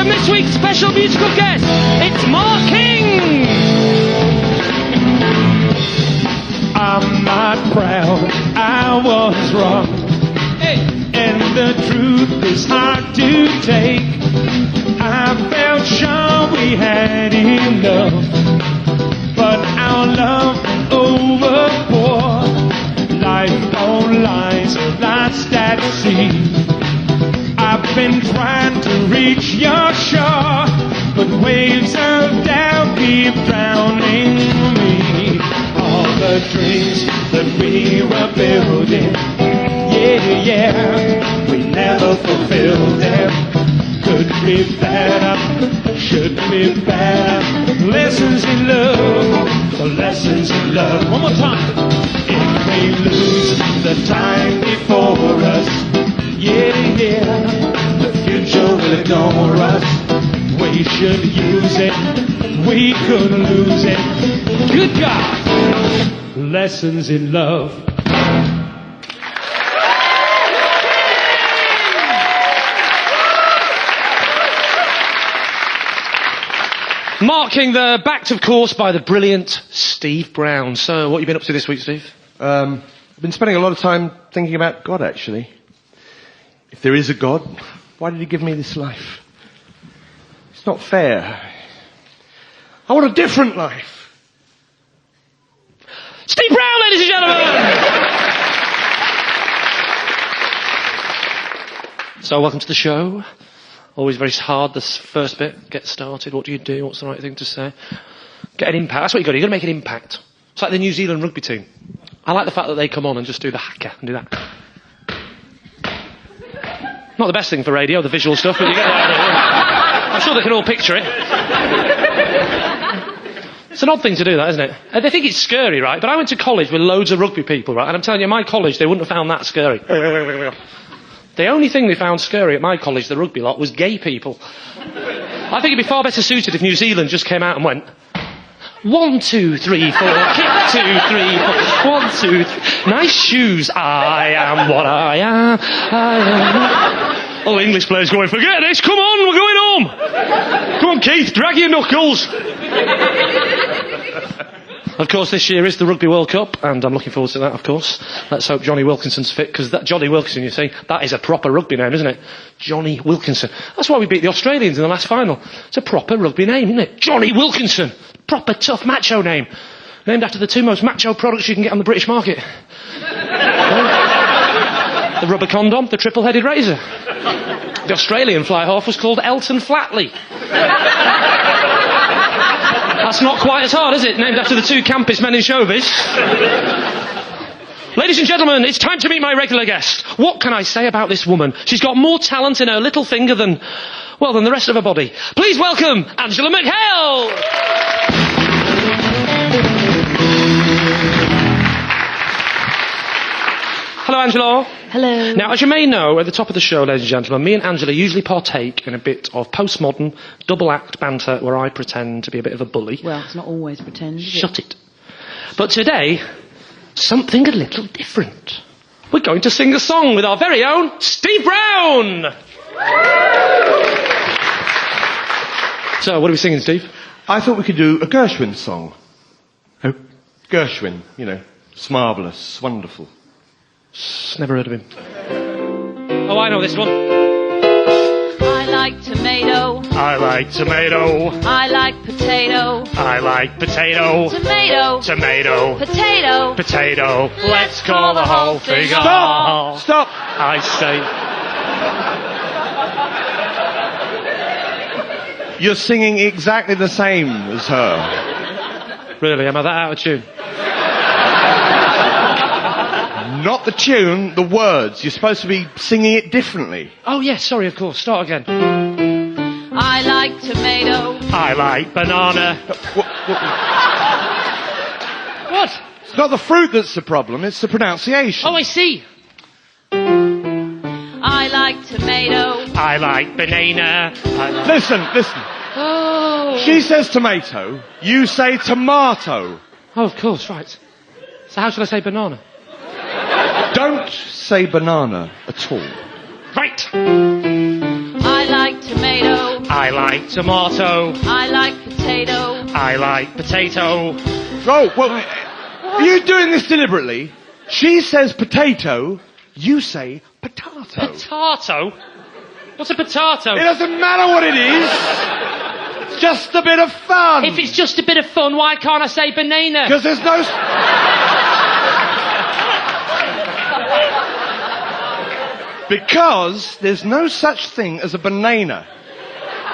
welcome this week's special musical guest. It's Mack. I'm not proud, I was wrong. Hey. And the truth is hard to take. I felt sure we had enough, but our love overboard. Life on lines lost at sea. I've been trying to reach your shore, but waves of doubt keep drowning me. All the dreams that we were building, yeah, we never fulfilled them. Could be better, should be better. Lessons in love, the lessons in love. One more time. If we lose the time before us, yeah, the future will ignore us. We should use it, we could lose it. Good God! Lessons in love. Marking the backed, of course, by the brilliant Steve Brown. So, what have you been up to this week, Steve? I've been spending a lot of time thinking about God, actually. If there is a God, why did he give me this life? It's not fair. I want a different life. Steve Brown, ladies and gentlemen! So, welcome to the show. Always very hard, this first bit, get started. What do you do? What's the right thing to say? Get an impact. That's what you've got to do. You've got to make an impact. It's like the New Zealand rugby team. I like the fact that they come on and just do the haka and do that. Not the best thing for radio, the visual stuff, but you get the idea. I'm sure they can all picture it. It's an odd thing to do, that, isn't it? They think it's scary, right? But I went to college with loads of rugby people, right? And I'm telling you, my college, they wouldn't have found that scary. The only thing they found scary at my college, the rugby lot, was gay people. I think it'd be far better suited if New Zealand just came out and went, 1, 2, 3, 4, kick 2, 3, 4, 1, 2, 3. Nice shoes, I am what I am, I am. All the English players going, forget this, come on, we're going home. Come on, Keith, drag your knuckles. Of course, this year is the Rugby World Cup, and I'm looking forward to that, of course. Let's hope Johnny Wilkinson's fit, because that Johnny Wilkinson, you see, that is a proper rugby name, isn't it? Johnny Wilkinson. That's why we beat the Australians in the last final. It's a proper rugby name, isn't it? Johnny Wilkinson. Proper tough macho name. Named after the two most macho products you can get on the British market. The rubber condom, the triple-headed razor. The Australian fly half was called Elton Flatley. That's not quite as hard, is it? Named after the two campest men in showbiz. Ladies and gentlemen, it's time to meet my regular guest. What can I say about this woman? She's got more talent in her little finger than the rest of her body. Please welcome Angela McHale! Hello, Angela. Hello. Now, as you may know, at the top of the show, ladies and gentlemen, me and Angela usually partake in a bit of postmodern, double-act banter where I pretend to be a bit of a bully. Well, it's not always pretend, is it? Shut it. But today, something a little different. We're going to sing a song with our very own Steve Brown! So, what are we singing, Steve? I thought we could do a Gershwin song. Who? Gershwin, you know. It's marvellous, wonderful. Never heard of him. Oh, I know this one. I like tomato. I like tomato. I like potato. I like potato. Tomato. Tomato. Potato. Potato. Let's call the whole thing Stop! off. Stop! I say. You're singing exactly the same as her. Really, am I that out of tune? Not the tune, the words. You're supposed to be singing it differently. Oh, yes, sorry, of course. Start again. I like tomato. I like banana. What? It's not the fruit that's the problem, it's the pronunciation. Oh, I see. I like tomato. I like banana. Listen. Oh. She says tomato, you say tomato. Oh, of course, right. So how should I say banana? Don't say banana at all. Right. I like tomato. I like tomato. I like potato. I like potato. Oh, well, are you doing this deliberately? She says potato, you say potato. Potato? What's a potato? It doesn't matter what it is. It's just a bit of fun. If it's just a bit of fun, why can't I say banana? Because there's no... Because there's no such thing as a banana.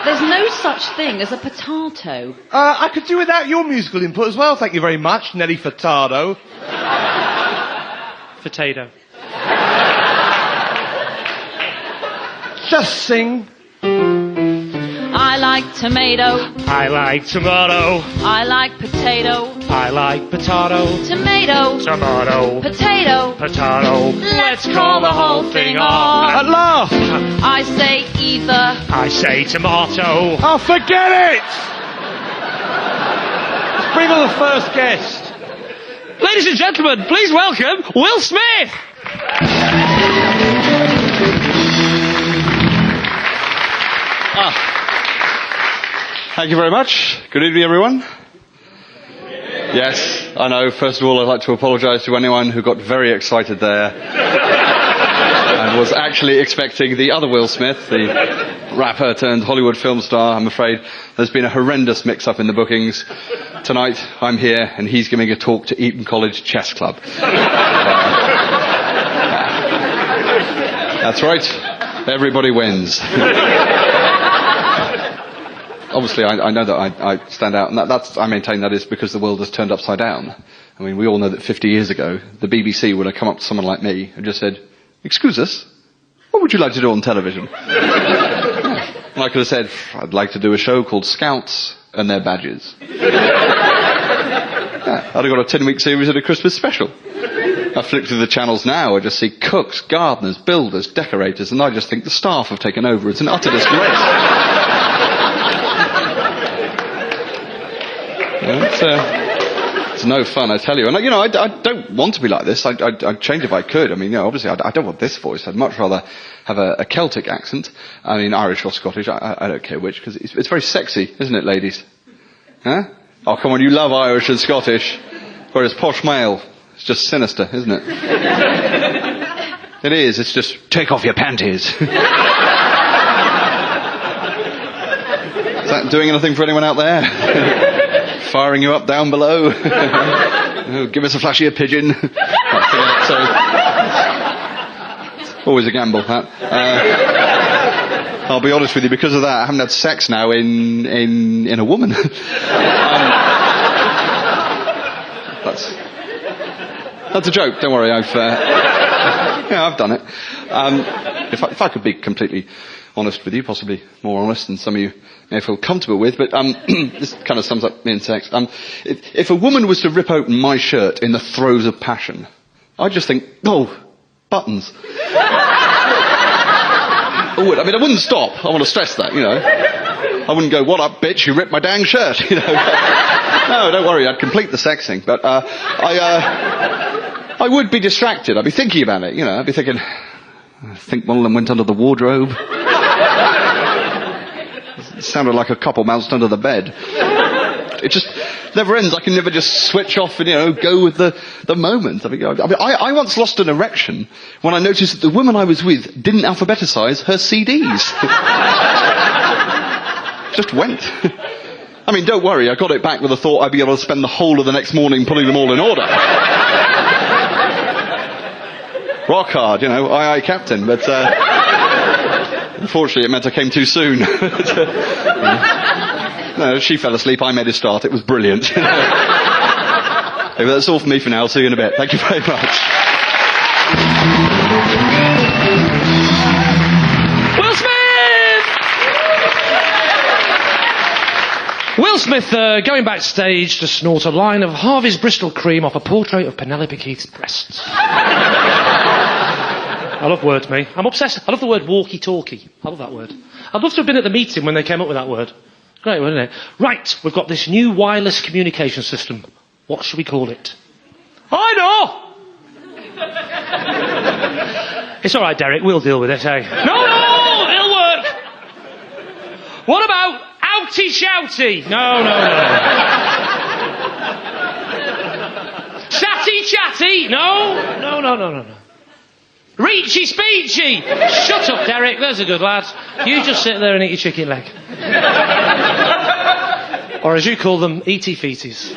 There's no such thing as a potato. I could do without your musical input as well, thank you very much, Nelly Furtado. Potato. Just sing. I like tomato. I like tomato. I like potato. I like potato. Tomato. Tomato. Potato. Potato. Let's call the whole thing off. At last. I say either. I say tomato. Oh, forget it! Let's bring on the first guest. Ladies and gentlemen, please welcome Will Smith. Thank you very much. Good evening, everyone. Yes, I know. First of all, I'd like to apologise to anyone who got very excited there and was actually expecting the other Will Smith, the rapper turned Hollywood film star. I'm afraid there's been a horrendous mix-up in the bookings. Tonight, I'm here and he's giving a talk to Eton College Chess Club. That's right. Everybody wins. Obviously, I know that I stand out, and I maintain that is because the world has turned upside down. I mean, we all know that 50 years ago, the BBC would have come up to someone like me and just said, "Excuse us, what would you like to do on television?" And I could have said, "I'd like to do a show called Scouts and Their Badges." Yeah, I'd have got a 10-week series and a Christmas special. I flick through the channels now, I just see cooks, gardeners, builders, decorators, and I just think the staff have taken over. It's an utter disgrace. It's no fun, I tell you. And, I don't want to be like this. I'd change if I could. I mean, obviously, I don't want this voice. I'd much rather have a Celtic accent. I mean, Irish or Scottish. I don't care which, because it's very sexy, isn't it, ladies? Huh? Oh, come on, you love Irish and Scottish. Whereas posh male, it's just sinister, isn't it? It is. It's just, take off your panties. Is that doing anything for anyone out there? Firing you up down below. Oh, give us a flash of your pigeon. So, always a gamble, that. I'll be honest with you, because of that, I haven't had sex now in a woman. That's a joke, don't worry, I've done it. If I could be completely honest with you, possibly more honest than some of you may feel comfortable with, but this kind of sums up me and sex. If a woman was to rip open my shirt in the throes of passion, I'd just think, oh, buttons. I wouldn't stop. I want to stress that, I wouldn't go, what up, bitch, you ripped my dang shirt, No, don't worry, I'd complete the sex thing, but I would be distracted. I'd be thinking about it, I'd be thinking, I think one of them went under the wardrobe. It sounded like a couple moused under the bed. It just never ends. I can never just switch off and, go with the moment. I once lost an erection when I noticed that the woman I was with didn't alphabeticize her CDs. Just went. I mean, don't worry, I got it back with the thought I'd be able to spend the whole of the next morning putting them all in order. Rock hard, aye aye captain, but unfortunately it meant I came too soon. No, she fell asleep, I made a start, it was brilliant. Anyway, that's all for me for now, I'll see you in a bit. Thank you very much. Will Smith! Will Smith going backstage to snort a line of Harvey's Bristol cream off a portrait of Penelope Keith's breasts. I love words, me. I'm obsessed. I love the word walkie-talkie. I love that word. I'd love to have been at the meeting when they came up with that word. Great, wasn't it? Right, we've got this new wireless communication system. What should we call it? I know! It's all right, Derek. We'll deal with it, eh? No, it'll work! What about outy shouty? No. Chatty chatty? No. Reachy speechy! Shut up, Derek, there's a good lad. You just sit there and eat your chicken leg. Or as you call them, eaty feeties.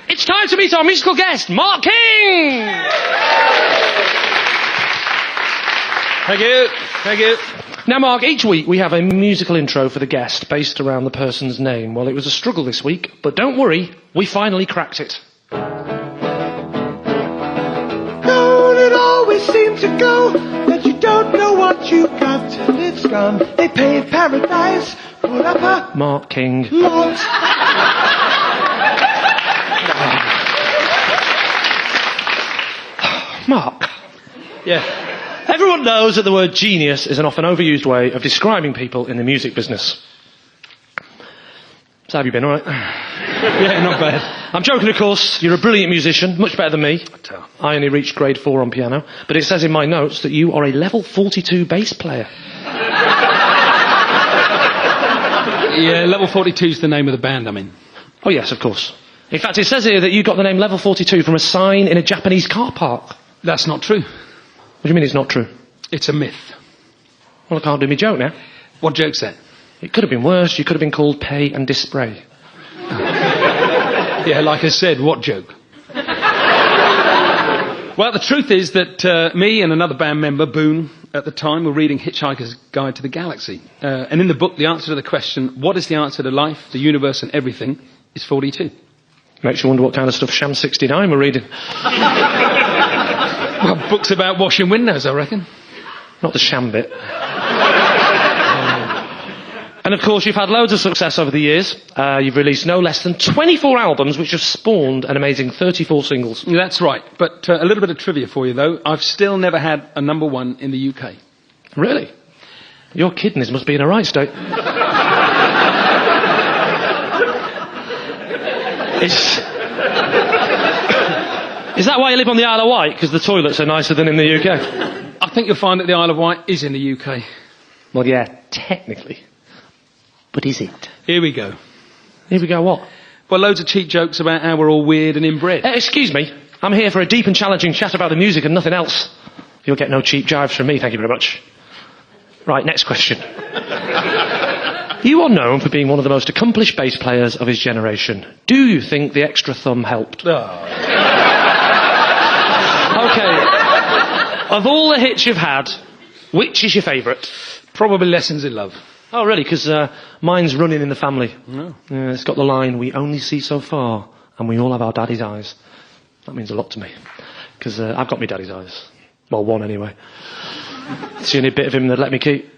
It's time to meet our musical guest, Mark King! Thank you. Now, Mark, each week we have a musical intro for the guest based around the person's name. Well, it was a struggle this week, but don't worry, we finally cracked it. Don't it always seem to go that you don't know what you got till it's gone? They paved paradise, put up a Mark King. lot. Mark. Yeah. Everyone knows that the word genius is an often overused way of describing people in the music business. So how have you been, all right? Yeah, not bad. I'm joking, of course. You're a brilliant musician, much better than me. I only reached grade 4 on piano, but it says in my notes that you are a level 42 bass player. Yeah, level 42's the name of the band I'm in. Oh, yes, of course. In fact, it says here that you got the name level 42 from a sign in a Japanese car park. That's not true. What do you mean it's not true? It's a myth. Well, I can't do my joke now. What joke's that? It could have been worse. You could have been called Pay and Display. Yeah, like I said, what joke? Well, the truth is that me and another band member, Boone, at the time, were reading Hitchhiker's Guide to the Galaxy. And in the book, the answer to the question, what is the answer to life, the universe and everything, is 42. Makes you wonder what kind of stuff Sham 69 were reading. Well, books about washing windows, I reckon. Not the Sham bit. And of course, you've had loads of success over the years. You've released no less than 24 albums, which have spawned an amazing 34 singles. That's right. But a little bit of trivia for you, though. I've still never had a number one in the UK. Really? Your kidneys must be in a right state. Is that why you live on the Isle of Wight? Because the toilets are nicer than in the UK? I think you'll find that the Isle of Wight is in the UK. Well, yeah, technically. But is it? Here we go. Here we go, what? Well, loads of cheap jokes about how we're all weird and inbred. Excuse me. I'm here for a deep and challenging chat about the music and nothing else. You'll get no cheap jives from me, thank you very much. Right, next question. You are known for being one of the most accomplished bass players of his generation. Do you think the extra thumb helped? Okay. Of all the hits you've had, which is your favourite? Probably Lessons in Love. Oh, really? Because mine's Running in the Family. No. It's got the line, we only see so far, and we all have our daddy's eyes. That means a lot to me. Because I've got my daddy's eyes. Well, one anyway. It's the only bit of him they'd let me keep.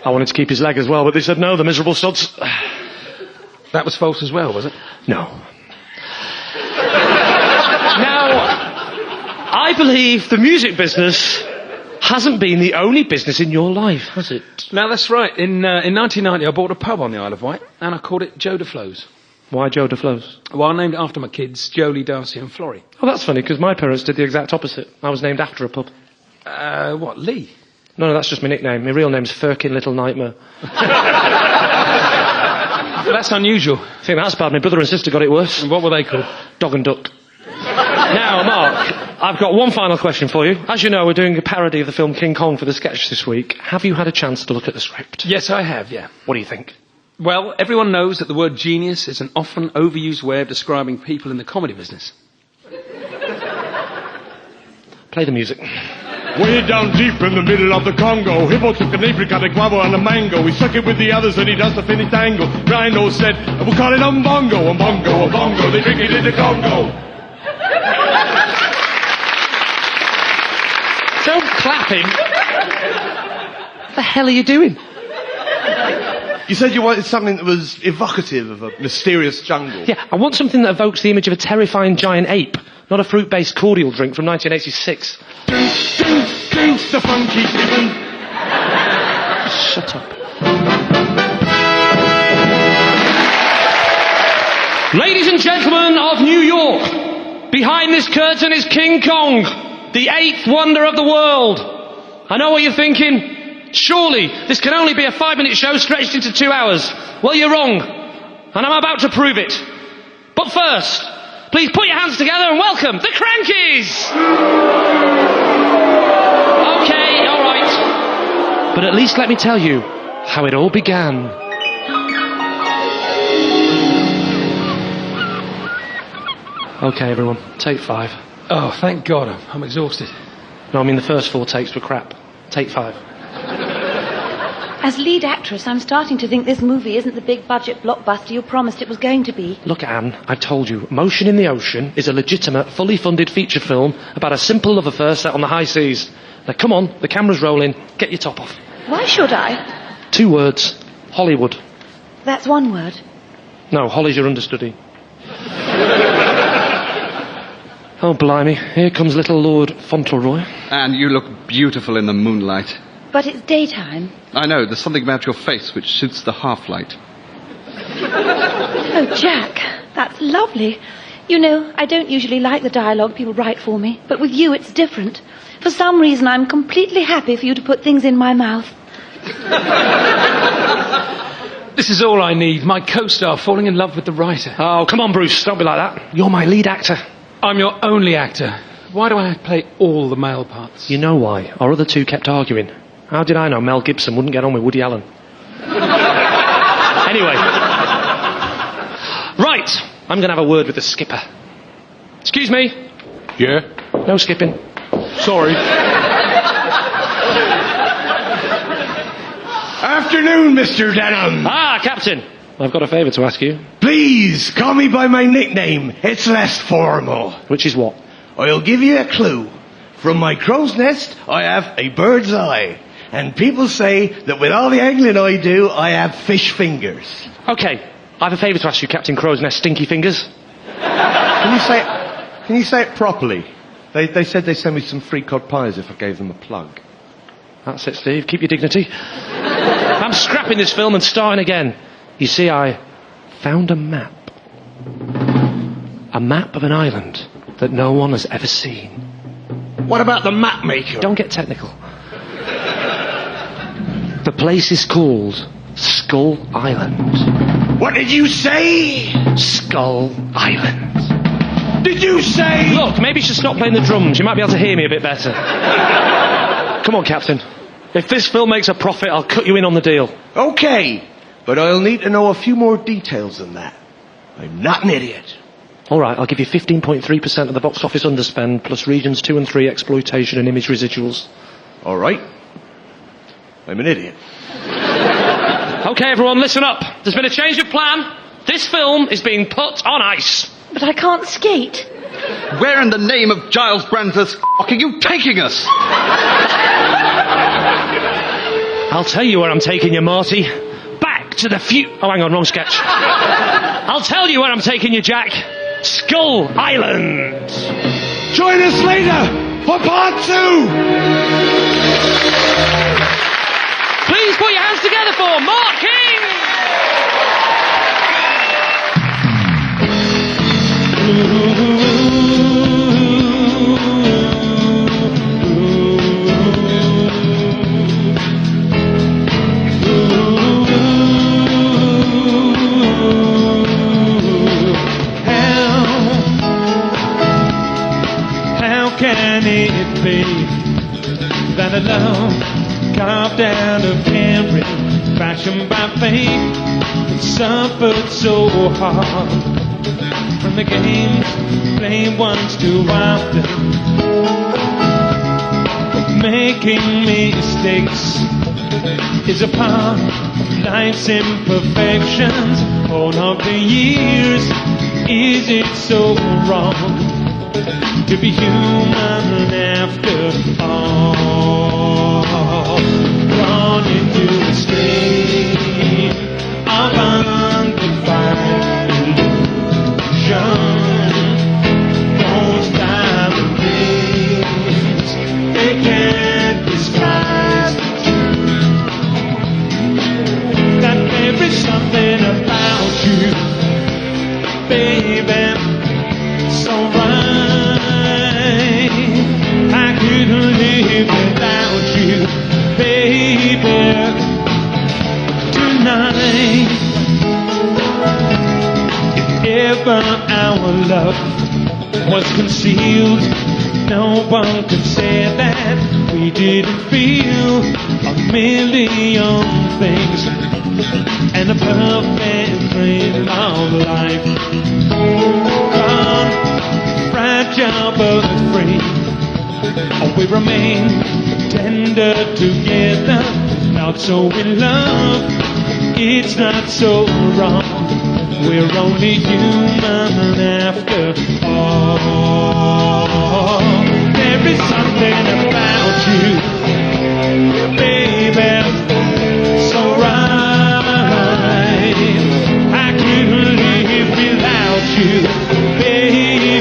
I wanted to keep his leg as well, but they said no, the miserable sods. That was false as well, was it? No. Now, I believe the music business hasn't been the only business in your life, has it? No, that's right. In 1990, I bought a pub on the Isle of Wight, and I called it Joe de Flo's. Why Joe de Flo's? Well, I named it after my kids, Jolie, Darcy and Florrie. Oh, that's funny, because my parents did the exact opposite. I was named after a pub. What, Lee? No, that's just my nickname. My real name's Firkin Little Nightmare. That's unusual. I think that's bad. My brother and sister got it worse. And what were they called? Dog and Duck. Now, Mark, I've got one final question for you. As you know, we're doing a parody of the film King Kong for the sketch this week. Have you had a chance to look at the script? Yes, I have, yeah. What do you think? Well, everyone knows that the word genius is an often overused way of describing people in the comedy business. Play the music. Way down deep in the middle of the Congo, Hippo took an apricot, a guava, and a mango. He stuck it with the others and he does the Finny tango. Rhino said, we'll call it umbongo, umbongo, umbongo. They drink it in the Congo. Don't clap him. What the hell are you doing? You said you wanted something that was evocative of a mysterious jungle. Yeah, I want something that evokes the image of a terrifying giant ape, not a fruit-based cordial drink from 1986. The funky chicken. Shut up. Ladies and gentlemen of New York, Behind this curtain is King Kong, the 8th wonder of the world. I know what you're thinking. Surely, this can only be a 5-minute show stretched into 2 hours. Well, you're wrong. And I'm about to prove it. But first, please put your hands together and welcome the Crankies! Okay, alright. But at least let me tell you how it all began. Okay, everyone, take 5. Oh, thank God, I'm exhausted. No, I mean the first 4 takes were crap. Take 5. As lead actress, I'm starting to think this movie isn't the big budget blockbuster you promised it was going to be. Look, Anne, I've told you, Motion in the Ocean is a legitimate, fully funded feature film about a simple love affair set on the high seas. Now, come on, the camera's rolling. Get your top off. Why should I? 2 words. Hollywood. That's 1 word. No, Holly's your understudy. Oh, blimey. Here comes little Lord Fauntleroy. And you look beautiful in the moonlight. But it's daytime. I know, there's something about your face which suits the half-light. Oh, Jack, that's lovely. You know, I don't usually like the dialogue people write for me, but with you it's different. For some reason, I'm completely happy for you to put things in my mouth. This is all I need. My co-star falling in love with the writer. Oh, come on, Bruce. Don't be like that. You're my lead actor. I'm your only actor. Why do I play all the male parts? You know why. Our other 2 kept arguing. How did I know Mel Gibson wouldn't get on with Woody Allen? Anyway. Right. I'm going to have a word with the skipper. Excuse me. Yeah? No skipping. Sorry. Afternoon, Mr. Denham. Ah, Captain. I've got a favour to ask you. Please, call me by my nickname. It's less formal. Which is what? I'll give you a clue. From my crow's nest, I have a bird's eye. And people say that with all the angling I do, I have fish fingers. OK. I have a favour to ask you, Captain Crow's Nest Stinky Fingers. Can you say it properly? They said they'd send me some free cod pies if I gave them a plug. That's it, Steve. Keep your dignity. I'm scrapping this film and starting again. You see, I found a map. A map of an island that no one has ever seen. What about the map maker? Don't get technical. The place is called Skull Island. What did you say? Skull Island. Did you say? Look, maybe you should stop playing the drums. You might be able to hear me a bit better. Come on, Captain. If this film makes a profit, I'll cut you in on the deal. Okay, but I'll need to know a few more details than that. I'm not an idiot. All right, I'll give you 15.3% of the box office underspend, plus regions 2 and 3 exploitation and image residuals. All right. I'm an idiot. OK, everyone, listen up. There's been a change of plan. This film is being put on ice. But I can't skate. Where in the name of Giles Brandreth's are you taking us? I'll tell you where I'm taking you, Marty. Back to the Oh, hang on, wrong sketch. I'll tell you where I'm taking you, Jack. Skull Island. Join us later for part 2. Please put your hands together for Mark King. How can it be that a love carved out of memory, fashioned by fate, suffered so hard from the games played once too often, making mistakes is a part of life's imperfections. All of the years, is it so wrong to be human after all? Drawn into the stream of undefined illusion, those diamond rings, they can't disguise the truth. That there is something about you, baby, so right. Wherever our love was concealed, no one could say that we didn't feel a million things and a perfect dream of life. Gone, fragile but free, we remain tender together, not so in love, it's not so wrong. We're only human after all. There is something about you, baby, so right. I couldn't live without you, baby,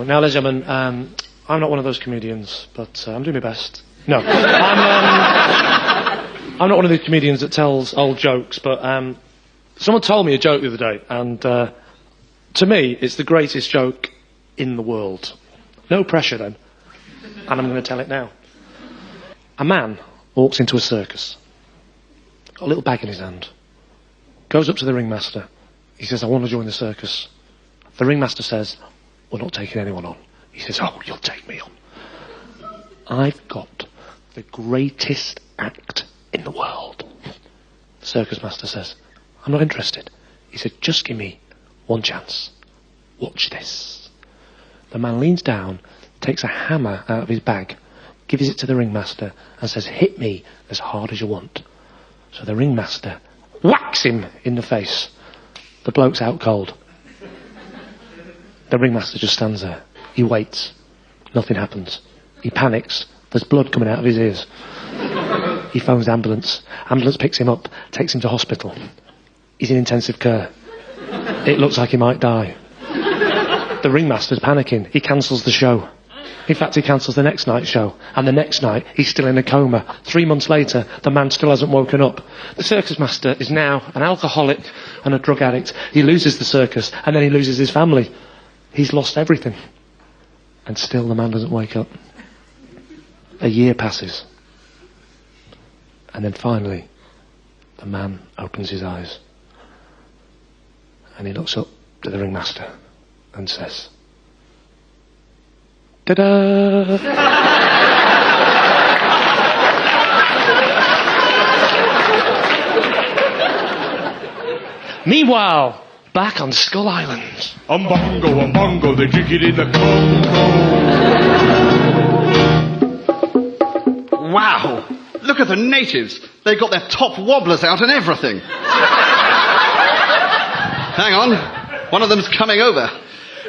Now, ladies and gentlemen, I'm not one of those comedians, but I'm doing my best. No, I'm not one of the comedians that tells old jokes, but someone told me a joke the other day, and to me, it's the greatest joke in the world. No pressure, then, and I'm going to tell it now. A man walks into a circus, got a little bag in his hand, goes up to the ringmaster. He says, I want to join the circus. The ringmaster says, we're not taking anyone on. He says, oh, you'll take me on. I've got the greatest act in the world. The circus master says, I'm not interested. He said, just give me one chance. Watch this. The man leans down, takes a hammer out of his bag, gives it to the ringmaster, and says, hit me as hard as you want. So the ringmaster whacks him in the face. The bloke's out cold. The ringmaster just stands there. He waits. Nothing happens. He panics. There's blood coming out of his ears. He phones the ambulance. Ambulance picks him up, takes him to hospital. He's in intensive care. It looks like he might die. The ringmaster's panicking. He cancels the show. In fact, he cancels the next night's show. And the next night, he's still in a coma. 3 months later, the man still hasn't woken up. The circus master is now an alcoholic and a drug addict. He loses the circus, and then he loses his family. He's lost everything. And still the man doesn't wake up. A year passes. And then finally, the man opens his eyes. And he looks up to the ringmaster and says, ta-da! Meanwhile, back on Skull Island. Umbongo, they drink it in the Congo. Wow! Look at the natives. They've got their top wobblers out and everything. Hang on. One of them's coming over.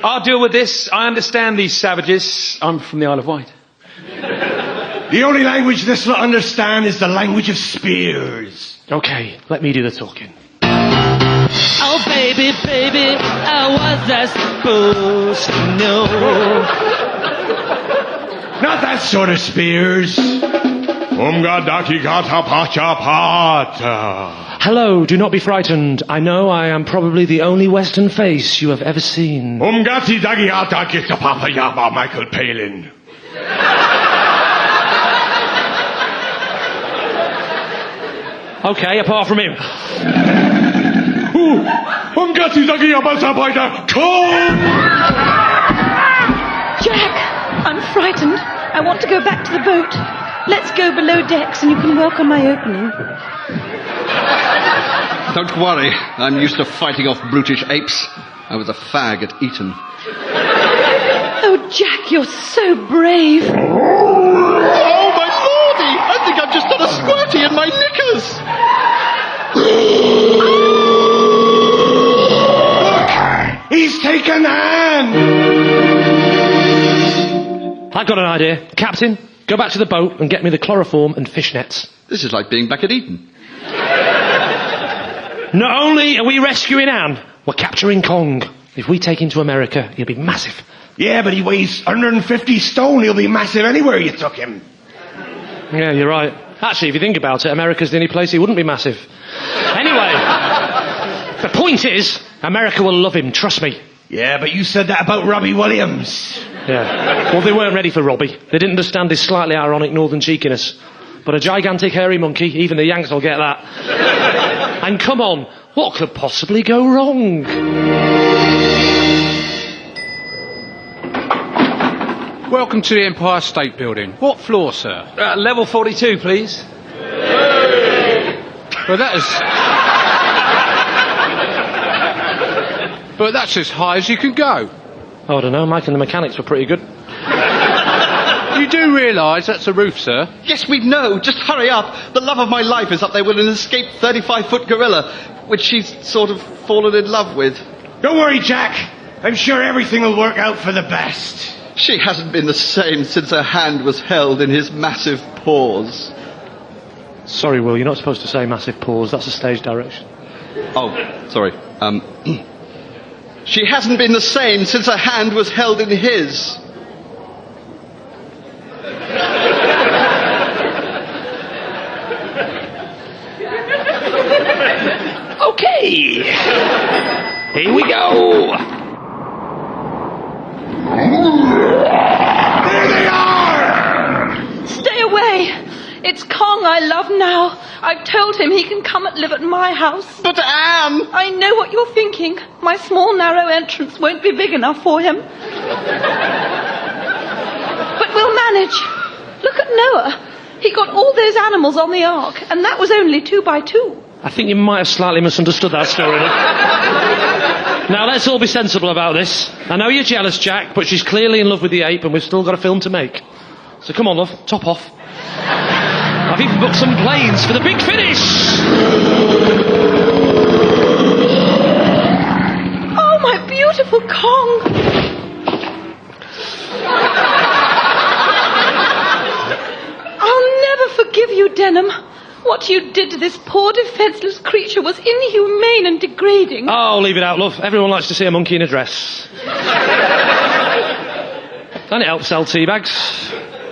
I'll deal with this. I understand these savages. I'm from the Isle of Wight. The only language this will understand is the language of spears. Okay, let me do the talking. Oh, baby, baby, how was I supposed to know? Not that sort of spears. Umgadaki gata pacha pata. Hello, do not be frightened. I know I am probably the only Western face you have ever seen. Umgati dagiata kita papa yaba Michael Palin. Okay, apart from him. Umgati dagiata sabaida. Jack, I'm frightened. I want to go back to the boat. Let's go below decks and you can work on my opening. Don't worry. I'm used to fighting off brutish apes. I was a fag at Eton. Oh, Jack, you're so brave. Oh, my lordy! I think I've just done a squirty in my knickers! Look! He's taken Anne! I've got an idea. Captain, go back to the boat and get me the chloroform and fishnets. This is like being back at Eden. Not only are we rescuing Anne, we're capturing Kong. If we take him to America, he'll be massive. Yeah, but he weighs 150 stone. He'll be massive anywhere you took him. Yeah, you're right. Actually, if you think about it, America's the only place he wouldn't be massive. Anyway, the point is, America will love him, trust me. Yeah, but you said that about Robbie Williams. Yeah. Well, they weren't ready for Robbie. They didn't understand his slightly ironic northern cheekiness. But a gigantic hairy monkey, even the Yanks will get that. And come on, what could possibly go wrong? Welcome to the Empire State Building. What floor, sir? Level 42, please. Well, But that's as high as you can go. Oh, I don't know, Mike and the mechanics were pretty good. You do realise that's a roof, sir? Yes, we know. Just hurry up. The love of my life is up there with an escaped 35-foot gorilla, which she's sort of fallen in love with. Don't worry, Jack. I'm sure everything will work out for the best. She hasn't been the same since her hand was held in his massive paws. Sorry, Will, you're not supposed to say massive pause. That's a stage direction. Oh, sorry. She hasn't been the same since her hand was held in his. Okay. Here we go. There they are! Stay away. It's Kong I love now. I've told him he can come and live at my house. But Anne! I know what you're thinking. My small, narrow entrance won't be big enough for him. But we'll manage. Look at Noah. He got all those animals on the ark, and that was only 2 by 2. I think you might have slightly misunderstood that story. Now, let's all be sensible about this. I know you're jealous, Jack, but she's clearly in love with the ape, and we've still got a film to make. So come on, love, top off. I've even booked some planes for the big finish! Oh, my beautiful Kong! I'll never forgive you, Denham. What you did to this poor defenceless creature was inhumane and degrading. Oh, leave it out, love. Everyone likes to see a monkey in a dress. And it helps sell tea bags.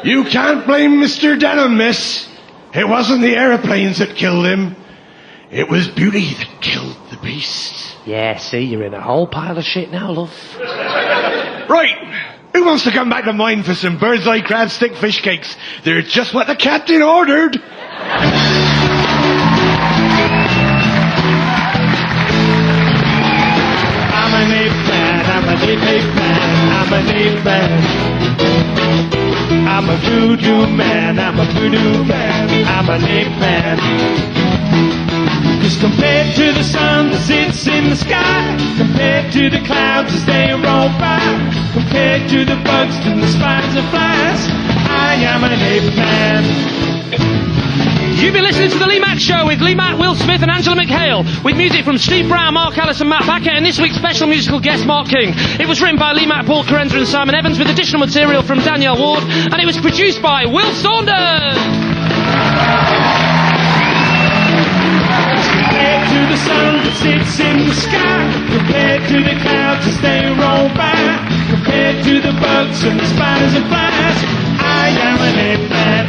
You can't blame Mr. Denham, miss. It wasn't the aeroplanes that killed him. It was beauty that killed the beast. Yeah, see, you're in a whole pile of shit now, love. Right. Who wants to come back to mine for some bird's eye crab stick fish cakes? They're just what the captain ordered. I'm an ape man, I'm an ape man, I'm an ape man. I'm a voodoo man, I'm a voodoo man, I'm an ape man. 'Cause compared to the sun that sits in the sky, compared to the clouds as they roll by, compared to the bugs and the spiders and flies, I am an ape man. You've been listening to The Lee Mack Show with Lee Mack, Will Smith and Angela McHale, with music from Steve Brown, Mark Ellis and Matt Backett, and this week's special musical guest, Mark King. It was written by Lee Mack, Paul Carenza and Simon Evans, with additional material from Danielle Ward, and it was produced by Will Saunders. Compared to the sun that sits in the sky, compared to the clouds as they roll by, compared to the bugs and the spiders and flies, I am an ape man.